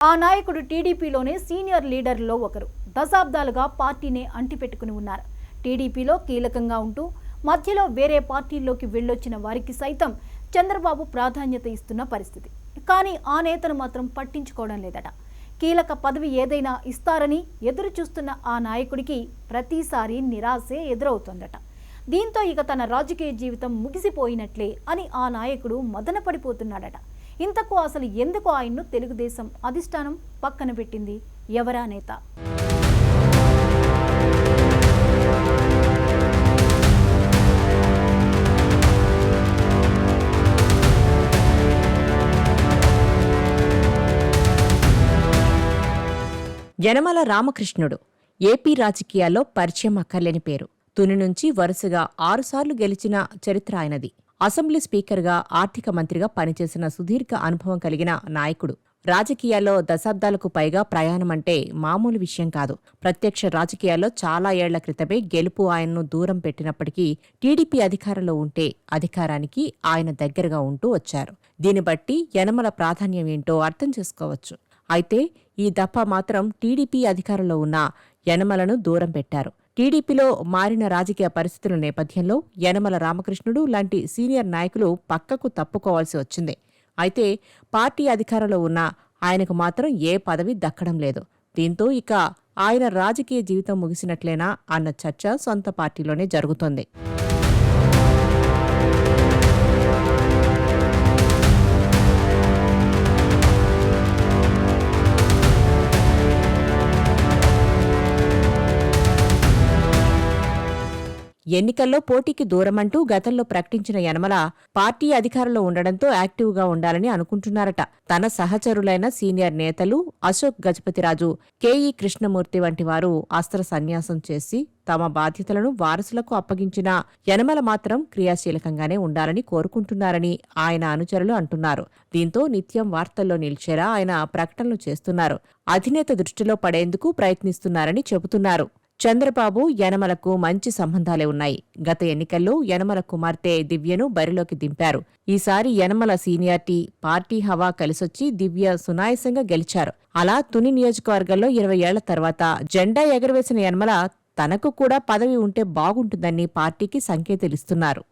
ఆ నాయకుడు టీడీపీలోనే సీనియర్ లీడర్లో ఒకరు. దశాబ్దాలుగా పార్టీనే అంటిపెట్టుకుని ఉన్నారు. టీడీపీలో కీలకంగా ఉంటూ మధ్యలో వేరే పార్టీల్లోకి వెళ్ళొచ్చిన వారికి సైతం చంద్రబాబు ప్రాధాన్యత ఇస్తున్న పరిస్థితి. కానీ ఆ నేతను మాత్రం పట్టించుకోవడం లేదట. కీలక పదవి ఏదైనా ఇస్తారని ఎదురు చూస్తున్న ఆ నాయకుడికి ప్రతిసారి నిరాశే ఎదురవుతోందట. దీంతో ఇక తన రాజకీయ జీవితం ముగిసిపోయినట్లే అని ఆ నాయకుడు మదన పడిపోతున్నాడట. ఇంతకు అసలు ఎందుకు ఆయన్ను తెలుగుదేశం అధిష్టానం పక్కన పెట్టింది? ఎవరా నేత? యనమల రామకృష్ణుడు ఏపీ రాజకీయాల్లో పరిచయం అక్కర్లేని పేరు. తుని నుంచి వరుసగా 6 సార్లు గెలిచిన చరిత్ర ఆయనది. అసెంబ్లీ స్పీకర్గా, ఆర్థిక మంత్రిగా పనిచేసిన సుదీర్ఘ అనుభవం కలిగిన నాయకుడు. రాజకీయాల్లో దశాబ్దాలకు పైగా ప్రయాణమంటే మామూలు విషయం కాదు. ప్రత్యక్ష రాజకీయాల్లో చాలా ఏళ్ల క్రితమే గెలుపు ఆయన్ను దూరం పెట్టినప్పటికీ టీడీపీ అధికారంలో ఉంటే అధికారానికి ఆయన దగ్గరగా ఉంటూ వచ్చారు. దీన్ని బట్టి యనమల ప్రాధాన్యం ఏంటో అర్థం చేసుకోవచ్చు. అయితే ఈ దఫా మాత్రం టీడీపీ అధికారంలో ఉన్న యనమలను దూరం పెట్టారు. టీడీపీలో మారిన రాజకీయ పరిస్థితుల నేపథ్యంలో యనమల రామకృష్ణుడు లాంటి సీనియర్ నాయకులు పక్కకు తప్పుకోవాల్సి వచ్చింది. అయితే పార్టీ అధికారంలో ఉన్న ఆయనకు మాత్రం ఏ పదవి దక్కడం లేదు. దీంతో ఇక ఆయన రాజకీయ జీవితం ముగిసినట్లేనా అన్న చర్చ సొంత పార్టీలోనే జరుగుతోంది. ఎన్నికల్లో పోటీకి దూరమంటూ గతంలో ప్రకటించిన యనమల పార్టీ అధికారంలో ఉండడంతో యాక్టివ్గా ఉండాలని అనుకుంటున్నారట. తన సహచరులైన సీనియర్ నేతలు అశోక్ గజపతిరాజు, కేఈ కృష్ణమూర్తి వంటి వారు అస్త్ర సన్యాసం చేసి తమ బాధ్యతలను వారసులకు అప్పగించిన యనమల మాత్రం క్రియాశీలకంగానే ఉండాలని కోరుకుంటున్నారని ఆయన అనుచరులు అంటున్నారు. దీంతో నిత్యం వార్తల్లో నిలిచేలా ఆయన ప్రకటనలు చేస్తున్నారు. అధినేత దృష్టిలో పడేందుకు ప్రయత్నిస్తున్నారని చెబుతున్నారు. చంద్రబాబు, యనమలకు మంచి సంబంధాలే ఉన్నాయి. గత ఎన్నికల్లో యనమల కుమార్తె దివ్యను బరిలోకి దింపారు. ఈసారి యనమల సీనియారిటీ, పార్టీ హవా కలిసొచ్చి దివ్య సునాయాసంగా గెలిచారు. అలా తుని నియోజకవర్గంలో 20 ఏళ్ల తర్వాత జెండా ఎగరవేసిన యనమల తనకు కూడా పదవి ఉంటే బాగుంటుందని పార్టీకి సంకేతాలిస్తున్నారు.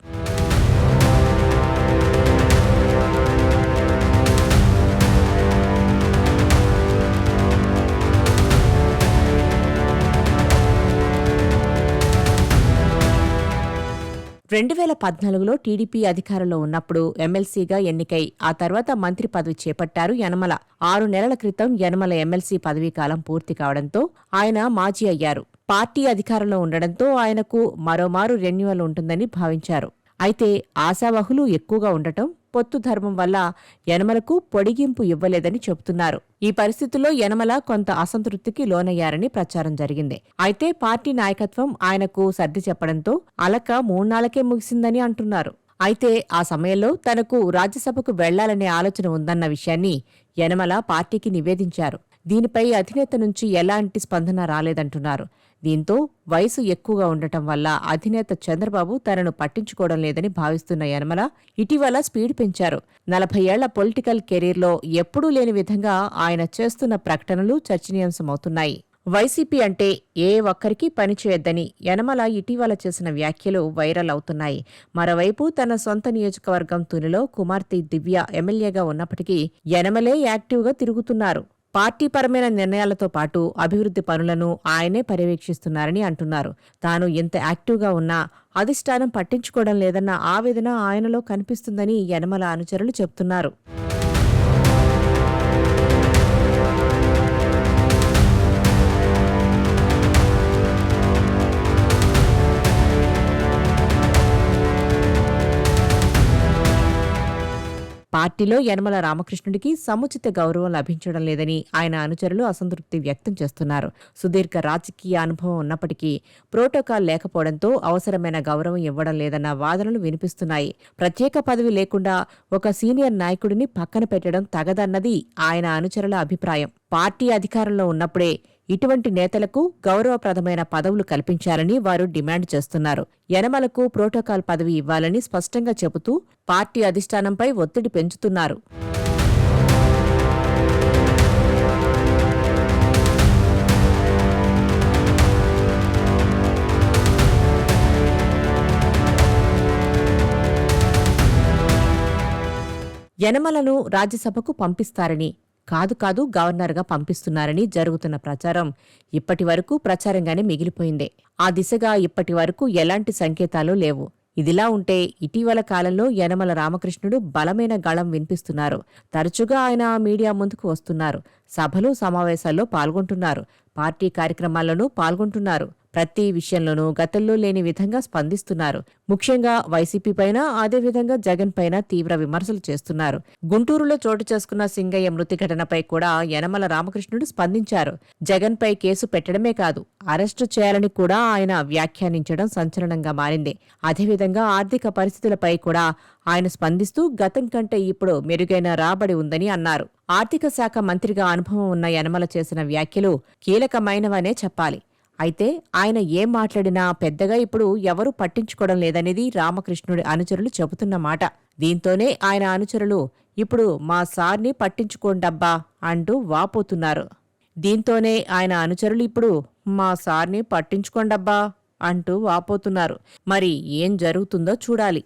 రెండు 2014లో టీడీపీ అధికారంలో ఉన్నప్పుడు ఎమ్మెల్సీగా ఎన్నికై ఆ తర్వాత మంత్రి పదవి చేపట్టారు యనమల. 6 నెలల క్రితం యనమల ఎమ్మెల్సీ పదవీకాలం పూర్తి కావడంతో ఆయన మాజీ అయ్యారు. పార్టీ అధికారంలో ఉండడంతో ఆయనకు మరోమారు రెన్యువల్ ఉంటుందని భావించారు. అయితే ఆశావహులు ఎక్కువగా ఉండటం, పొత్తు ధర్మం వల్ల యనమలకు పొడిగింపు ఇవ్వలేదని చెబుతున్నారు. ఈ పరిస్థితుల్లో యనమల కొంత అసంతృప్తికి లోనయ్యారని ప్రచారం జరిగింది. అయితే పార్టీ నాయకత్వం ఆయనకు సర్ది చెప్పడంతో అలక 3 నాళ్లకే ముగిసిందని అంటున్నారు. అయితే ఆ సమయంలో తనకు రాజ్యసభకు వెళ్లాలనే ఆలోచన ఉందన్న విషయాన్ని యనమల పార్టీకి నివేదించారు. దీనిపై అధినేత నుంచి ఎలాంటి స్పందన రాలేదంటున్నారు. దీంతో వయసు ఎక్కువగా ఉండటం వల్ల అధినేత చంద్రబాబు తనను పట్టించుకోవడం లేదని భావిస్తున్న యనమల ఇటీవల స్పీడ్ పెంచారు. 40 ఏళ్ల పొలిటికల్ కెరీర్లో ఎప్పుడూ లేని విధంగా ఆయన చేస్తున్న ప్రకటనలు చర్చనీయాంశమవుతున్నాయి. వైసీపీ అంటే ఏ ఒక్కరికి పనిచేయొద్దని యనమల ఇటీవల చేసిన వ్యాఖ్యలు వైరల్ అవుతున్నాయి. మరోవైపు తన సొంత నియోజకవర్గం తునిలో కుమార్తె దివ్య ఎమ్మెల్యేగా ఉన్నప్పటికీ యనమలే యాక్టివ్గా తిరుగుతున్నారు. పార్టీపరమైన నిర్ణయాలతో పాటు అభివృద్ధి పనులను ఆయనే పర్యవేక్షిస్తున్నారని అంటున్నారు. తాను ఎంత యాక్టివ్గా ఉన్నా అధిష్టానం పట్టించుకోవడం లేదన్న ఆవేదన ఆయనలో కనిపిస్తుందని యనమల అనుచరులు చెబుతున్నారు. పార్టీలో యనమల రామకృష్ణుడికి సముచిత గౌరవం లభించడం లేదని ఆయన అనుచరులు అసంతృప్తి వ్యక్తం చేస్తున్నారు. సుదీర్ఘ రాజకీయ అనుభవం ఉన్నప్పటికీ ప్రోటోకాల్ లేకపోవడంతో అవసరమైన గౌరవం ఇవ్వడం లేదన్న వాదనలు వినిపిస్తున్నాయి. ప్రత్యేక పదవి లేకుండా ఒక సీనియర్ నాయకుడిని పక్కన పెట్టడం తగదన్నది ఆయన అనుచరుల అభిప్రాయం. పార్టీ అధికారంలో ఉన్నప్పుడే ఇటువంటి నేతలకు గౌరవప్రదమైన పదవులు కల్పించాలని వారు డిమాండ్ చేస్తున్నారు. యనమలకు ప్రోటోకాల్ పదవి ఇవ్వాలని స్పష్టంగా చెబుతూ పార్టీ అధిష్టానంపై ఒత్తిడి పెంచుతున్నారు. యనమలను రాజ్యసభకు పంపిస్తారని, కాదు గవర్నర్గా పంపిస్తున్నారని జరుగుతున్న ప్రచారం ఇప్పటివరకు ప్రచారంగానే మిగిలిపోయిందే. ఆ దిశగా ఇప్పటివరకు ఎలాంటి సంకేతాలు లేవు. ఇదిలా ఉంటే ఇటీవల కాలంలో యనమల రామకృష్ణుడు బలమైన గళం వినిపిస్తున్నారు. తరచుగా ఆయన మీడియా ముందుకు వస్తున్నారు. సభలు, సమావేశాల్లో పాల్గొంటున్నారు. పార్టీ కార్యక్రమాల్లోనూ పాల్గొంటున్నారు. ప్రతి విషయంలోనూ గతంలో లేని విధంగా స్పందిస్తున్నారు. ముఖ్యంగా వైసీపీ పైన, అదేవిధంగా జగన్ పైన తీవ్ర విమర్శలు చేస్తున్నారు. గుంటూరులో చోటు చేసుకున్న సింగయ్య మృతి ఘటనపై కూడా యనమల రామకృష్ణుడు స్పందించారు. జగన్పై కేసు పెట్టడమే కాదు, అరెస్టు చేయాలని కూడా ఆయన వ్యాఖ్యానించడం సంచలనంగా మారింది. అదేవిధంగా ఆర్థిక పరిస్థితులపై కూడా ఆయన స్పందిస్తూ గతం కంటే ఇప్పుడు మెరుగైన రాబడి ఉందని అన్నారు. ఆర్థిక శాఖ మంత్రిగా అనుభవం ఉన్న యనమల చేసిన వ్యాఖ్యలు కీలకమైనవనే చెప్పాలి. అయితే ఆయన ఏం మాట్లాడినా పెద్దగా ఇప్పుడు ఎవరూ పట్టించుకోవడం లేదనేది రామకృష్ణుడి అనుచరులు చెబుతున్న మాట. దీంతోనే ఆయన అనుచరులు ఇప్పుడు మా సార్ని పట్టించుకోండబ్బా అంటూ వాపోతున్నారు. మరి ఏం జరుగుతుందో చూడాలి.